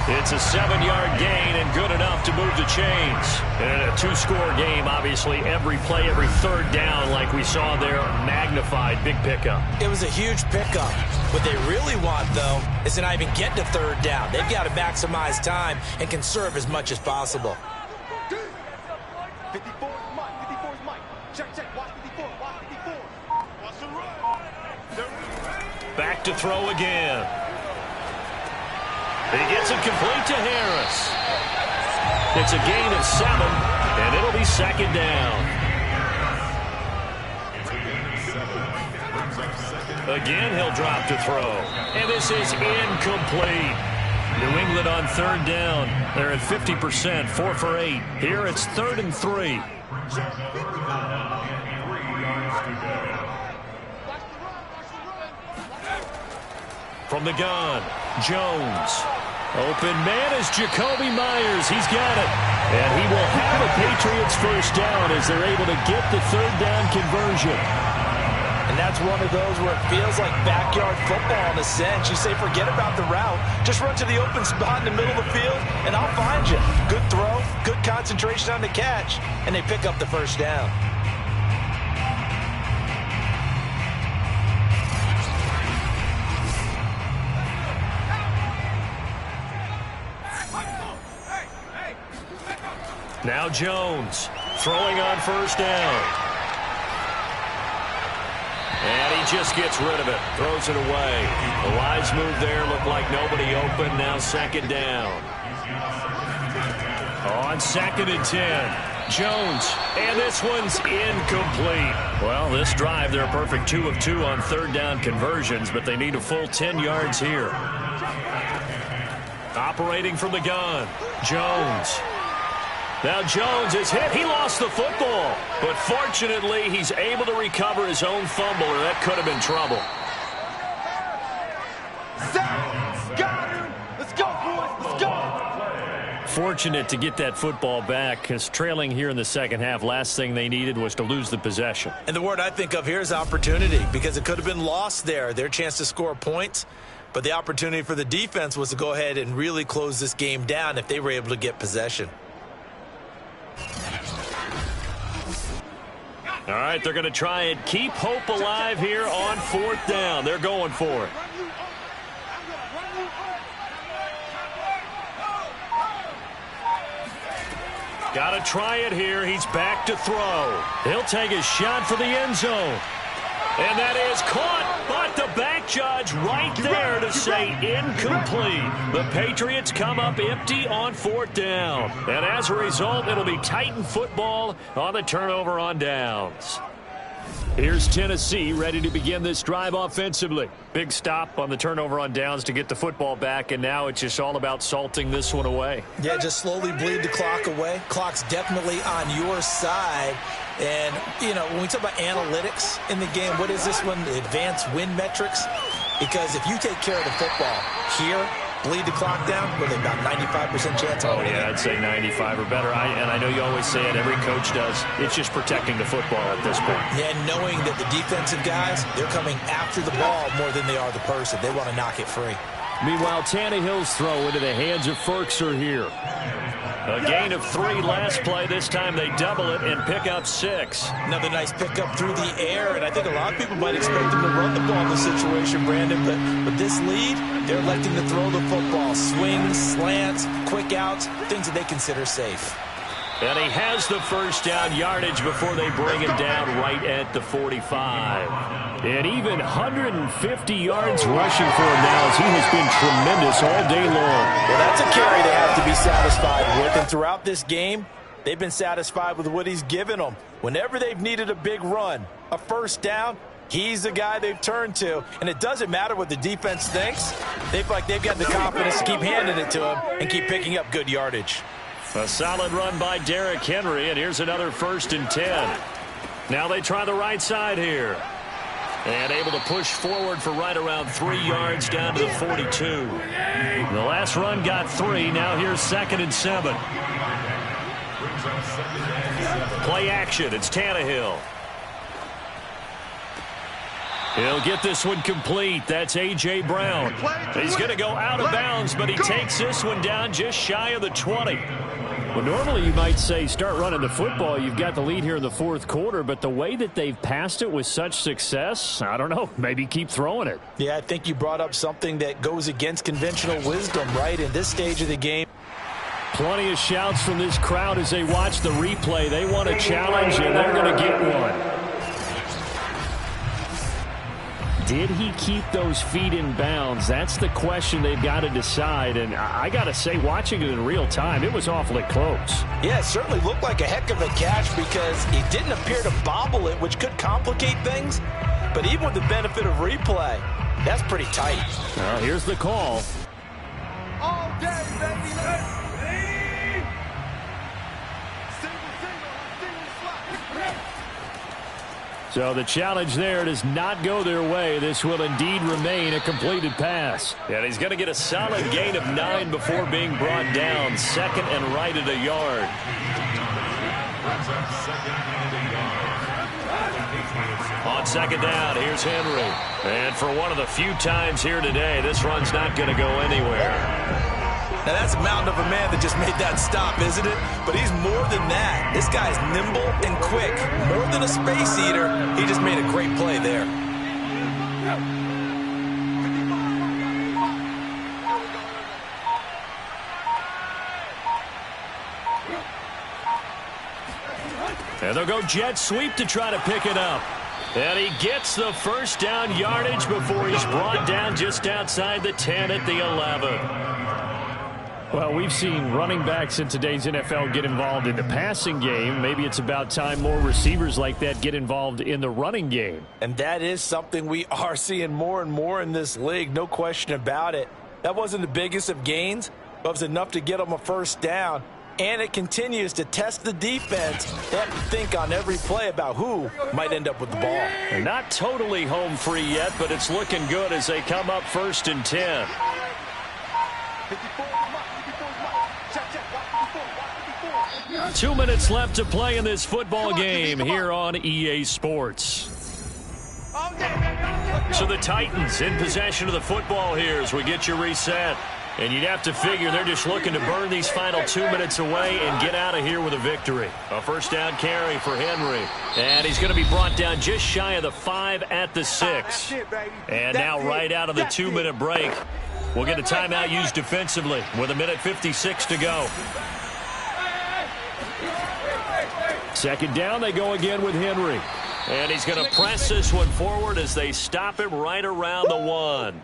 It's a 7-yard gain and good enough to move the chains. And in a 2-score game, obviously, every play, every 3rd down, like we saw there, magnified. Big pickup. It was a huge pickup. What they really want, though, is to not even get to 3rd down. They've got to maximize time and conserve as much as possible. 54 is Mike. 54 is Mike. Check. Watch 54. Watch 54. Watch the run. Back to throw again. He gets it complete to Harris. It's a gain of 7, and it'll be 2nd down. Again, he'll drop to throw. And this is incomplete. New England on 3rd down. They're at 50%, 4 for 8. Here it's 3rd and 3. From the gun, Jones. Open man is Jacoby Myers. He's got it. And he will have a Patriots 1st down as they're able to get the 3rd down conversion. And that's one of those where it feels like backyard football in a sense. You say, forget about the route. Just run to the open spot in the middle of the field, and I'll find you. Good throw, good concentration on the catch, and they pick up the 1st down. Now Jones throwing on 1st down. And he just gets rid of it. Throws it away. The wise move there. Looked like nobody open. Now 2nd down. On 2nd and 10. Jones. And this one's incomplete. Well, this drive, they're a perfect 2 of 2 on 3rd down conversions, but they need a full 10 yards here. Operating from the gun. Jones. Now Jones is hit. He lost the football. But fortunately, he's able to recover his own fumble, or that could have been trouble. Got him. Let's go, boys. Let's go. Fortunate to get that football back, because trailing here in the 2nd half, last thing they needed was to lose the possession. And the word I think of here is opportunity, because it could have been lost there. Their chance to score points. But the opportunity for the defense was to go ahead and really close this game down if they were able to get possession. All right, they're going to try and keep hope alive here on 4th down. They're going for it. Got to try it here. He's back to throw. He'll take a shot for the end zone. And that is caught, but the back judge right there to say incomplete. The Patriots come up empty on 4th down. And as a result, it'll be Titan football on the turnover on downs. Here's Tennessee ready to begin this drive offensively. Big stop on the turnover on downs to get the football back, and now it's just all about salting this one away. Yeah, just slowly bleed the clock away. Clock's definitely on your side. And, you know, when we talk about analytics in the game, what is this one? The advanced win metrics? Because if you take care of the football here, bleed the clock down, with about 95% chance of winning. Yeah, I'd say 95 or better. And I know you always say it, every coach does. It's just protecting the football at this point. Yeah, knowing that the defensive guys, they're coming after the ball more than they are the person. They want to knock it free. Meanwhile, Tannehill's throw into the hands of Firkser here. A gain of 3 last play. This time they double it and pick up 6. Another nice pickup through the air, and I think a lot of people might expect them to run the ball in this situation, Brandon, but with this lead, they're electing to throw the football. Swings, slants, quick outs, things that they consider safe. And he has the 1st down yardage before they bring him down right at the 45. And even 150 yards rushing for him now, as he has been tremendous all day long. Well, that's a carry they have to be satisfied with. And throughout this game, they've been satisfied with what he's given them. Whenever they've needed a big run, a 1st down, He's the guy they've turned to, and it doesn't matter what the defense thinks. They feel like they've got the confidence to keep handing it to him and keep picking up good yardage. A solid run by Derrick Henry, and here's another 1st and 10. Now they try the right side here. And able to push forward for right around 3 yards down to the 42. The last run got 3. Now here's 2nd and 7. Play action. It's Tannehill. He'll get this one complete. That's A.J. Brown. He's going to go out of bounds, but he takes this one down just shy of the 20. Well, normally you might say start running the football. You've got the lead here in the 4th quarter, but the way that they've passed it with such success, I don't know, maybe keep throwing it. Yeah, I think you brought up something that goes against conventional wisdom, right, in this stage of the game. Plenty of shouts from this crowd as they watch the replay. They want a challenge, and they're going to get one. Did he keep those feet in bounds? That's the question they've got to decide. And I got to say, watching it in real time, it was awfully close. Yeah, it certainly looked like a heck of a catch because he didn't appear to bobble it, which could complicate things. But even with the benefit of replay, that's pretty tight. Well, here's the call. All day, baby. So the challenge there does not go their way. This will indeed remain a completed pass. And he's going to get a solid gain of 9 before being brought down. 2nd and right at a yard. On 2nd down, here's Henry. And for one of the few times here today, this run's not going to go anywhere. Now, that's a mountain of a man that just made that stop, isn't it? But he's more than that. This guy's nimble and quick. More than a space eater, he just made a great play there. And they'll go jet sweep to try to pick it up. And he gets the 1st down yardage before he's brought down just outside the 10 at the 11. Well, we've seen running backs in today's NFL get involved in the passing game. Maybe it's about time more receivers like that get involved in the running game. And that is something we are seeing more and more in this league, no question about it. That wasn't the biggest of gains, but it was enough to get them a 1st down. And it continues to test the defense. They have to think on every play about who might end up with the ball. They're not totally home free yet, but it's looking good as they come up 1st and 10. 2 minutes left to play in this football game here on EA Sports. So the Titans in possession of the football here as we get you reset. And you'd have to figure they're just looking to burn these final 2 minutes away and get out of here with a victory. A 1st down carry for Henry. And he's going to be brought down just shy of the 5 at the 6. And now right out of the 2-minute break, we'll get a timeout used defensively with 1:56 to go. 2nd down, they go again with Henry. And he's going to press this one forward as they stop him right around the 1.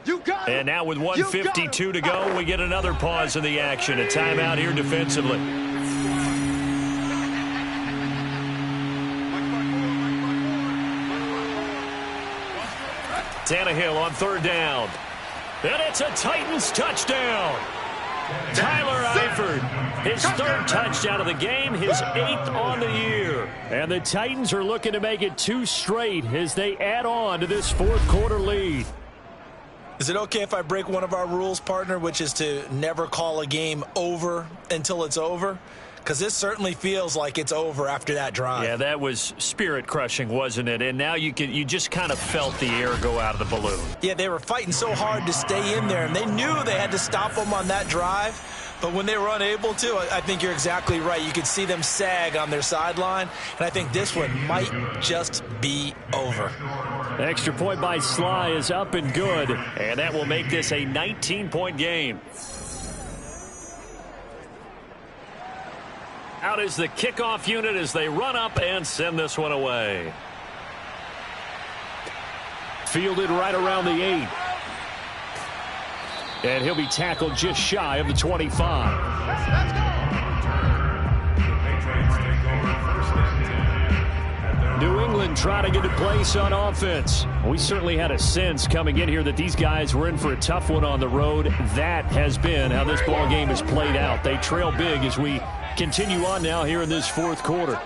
And now with 1:52 to go, we get another pause in the action. A timeout here defensively. Tannehill on 3rd down. And it's a Titans touchdown. Tyler Eifert, his 3rd touchdown of the game, his 8th on the year. And the Titans are looking to make it 2 straight as they add on to this 4th quarter lead. Is it okay if I break one of our rules, partner, which is to never call a game over until it's over? Because this certainly feels like it's over after that drive. Yeah, that was spirit-crushing, wasn't it? And now you just kind of felt the air go out of the balloon. Yeah, they were fighting so hard to stay in there, and they knew they had to stop them on that drive. But when they were unable to, I think you're exactly right. You could see them sag on their sideline, and I think this one might just be over. The extra point by Sly is up and good, and that will make this a 19-point game. Out is the kickoff unit as they run up and send this one away. Fielded right around the 8. And he'll be tackled just shy of the 25. New England and trying to get it place on offense. We certainly had a sense coming in here that these guys were in for a tough one on the road. That has been how this ball game has played out. They trail big as we continue on now here in this fourth quarter.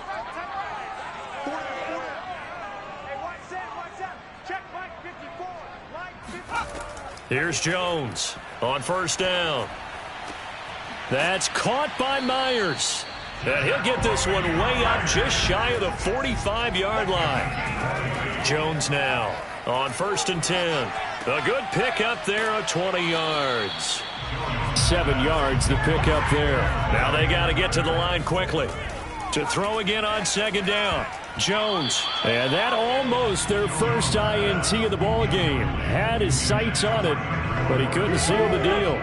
Here's Jones on first down. That's caught by Myers. And he'll get this one way up just shy of the 45-yard line. Jones now on 1st and 10. A good pickup there of 20 yards. 7 yards, the pickup there. Now they got to get to the line quickly. To throw again on 2nd down. Jones. And that almost their first INT of the ball game. Had his sights on it, but he couldn't seal the deal.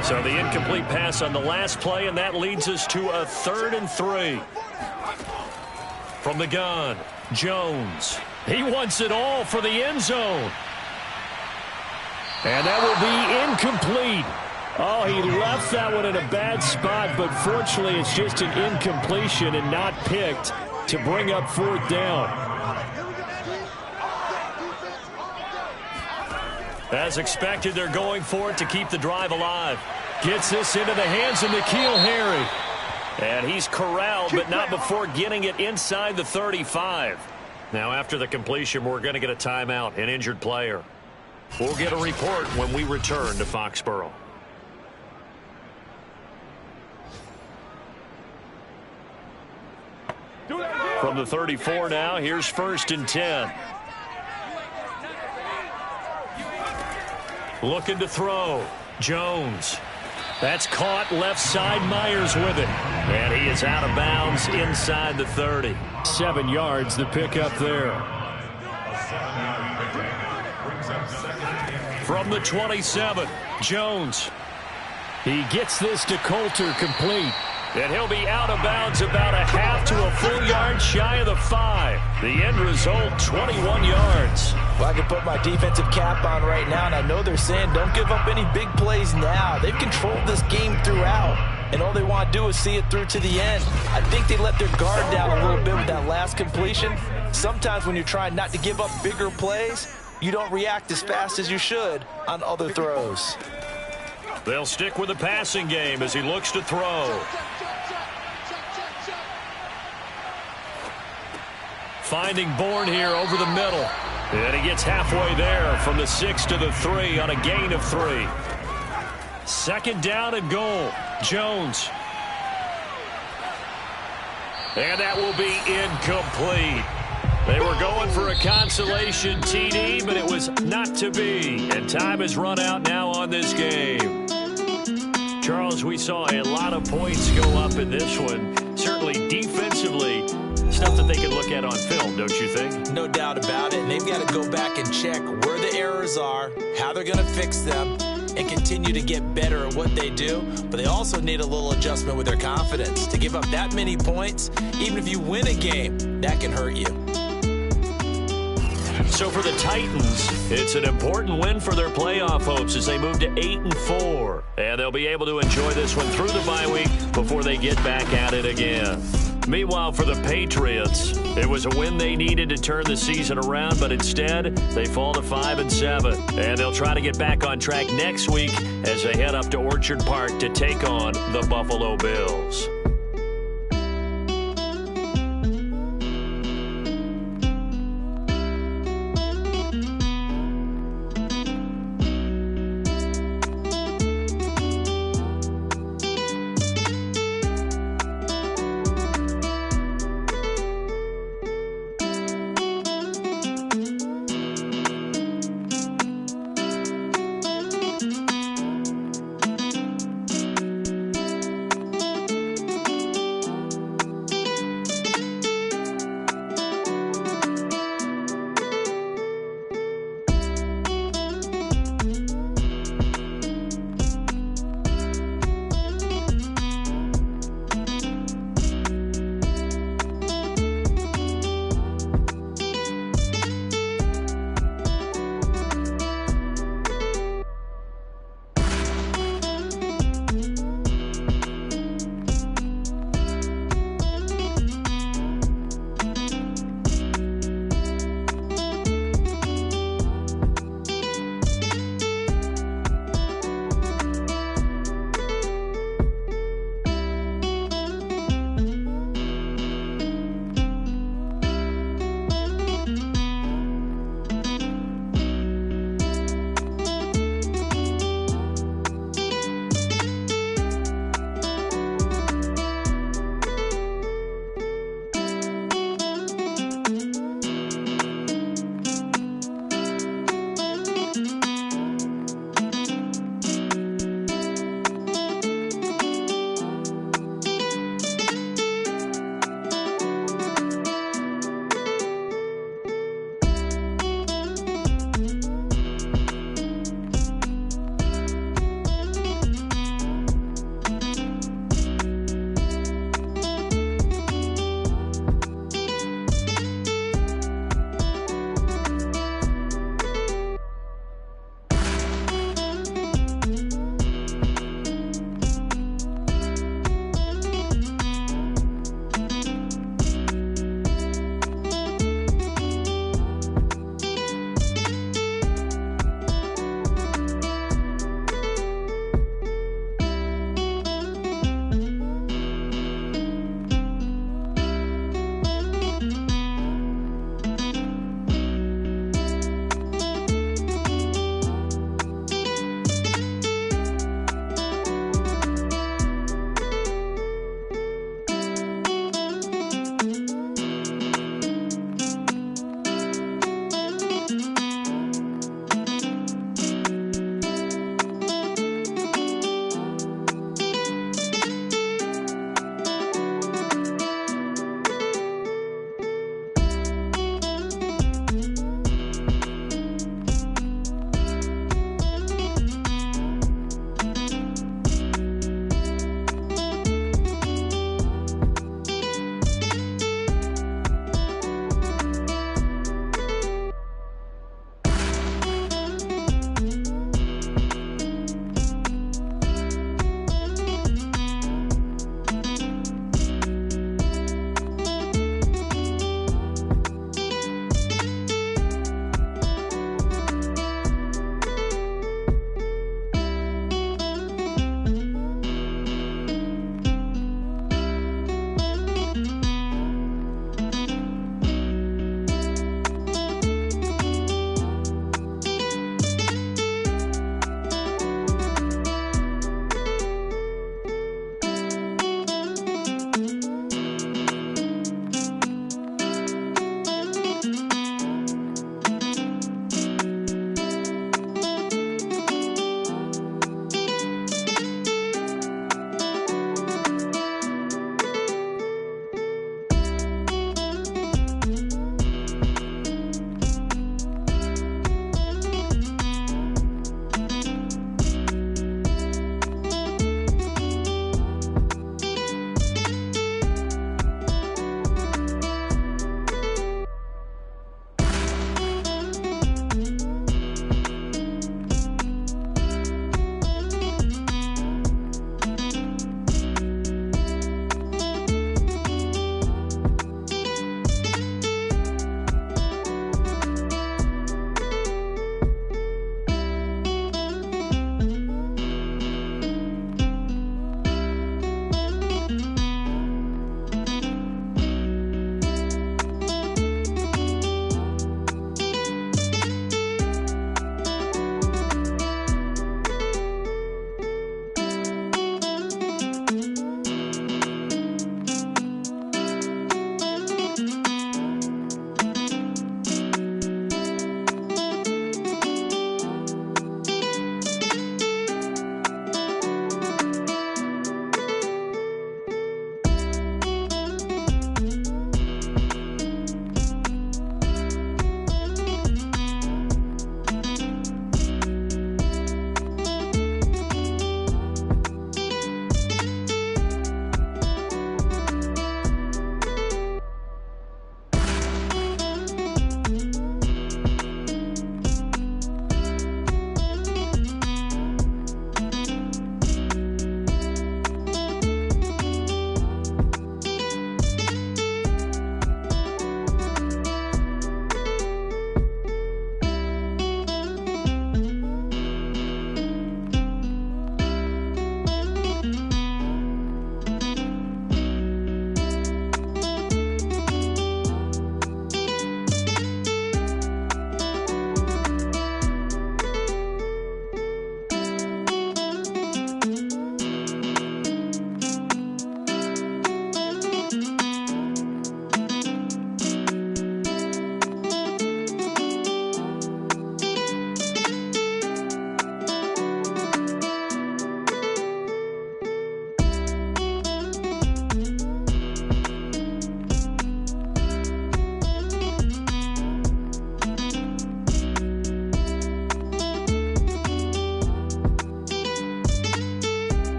So the incomplete pass on the last play, and that leads us to a 3rd and 3. From the gun, Jones. He wants it all for the end zone. And that will be incomplete. Oh, he left that one in a bad spot, but fortunately it's just an incompletion and not picked to bring up 4th down. As expected, they're going for it to keep the drive alive. Gets this into the hands of N'Keal Harry. And he's corralled, but not before getting it inside the 35. Now, after the completion, we're going to get a timeout, an injured player. We'll get a report when we return to Foxborough. From the 34 now, here's 1st and 10. Looking to throw. Jones. That's caught left side. Myers with it. And he is out of bounds inside the 30. 7 yards, the pickup there. From the 27, Jones. He gets this to Coulter complete. And he'll be out of bounds about a half to a full yard shy of the 5. The end result, 21 yards. Well, I can put my defensive cap on right now, and I know they're saying don't give up any big plays now. They've controlled this game throughout, and all they want to do is see it through to the end. I think they let their guard down a little bit with that last completion. Sometimes when you're trying not to give up bigger plays, you don't react as fast as you should on other throws. They'll stick with the passing game as he looks to throw. Finding Bourne here over the middle. And he gets halfway there from the 6 to the 3 on a gain of 3. 2nd down and goal. Jones. And that will be incomplete. They were going for a consolation TD, but it was not to be. And time has run out now on this game. Charles, we saw a lot of points go up in this one. Certainly defensively, stuff that they can look at on film, don't you think? No doubt about it. And they've got to go back and check where the errors are, how they're going to fix them, and continue to get better at what they do. But they also need a little adjustment with their confidence. To give up that many points, even if you win a game, that can hurt you. So for the Titans, it's an important win for their playoff hopes as they move to 8-4. And they'll be able to enjoy this one through the bye week before they get back at it again. Meanwhile, for the Patriots, it was a win they needed to turn the season around, but instead, they fall to 5-7. And they'll try to get back on track next week as they head up to Orchard Park to take on the Buffalo Bills.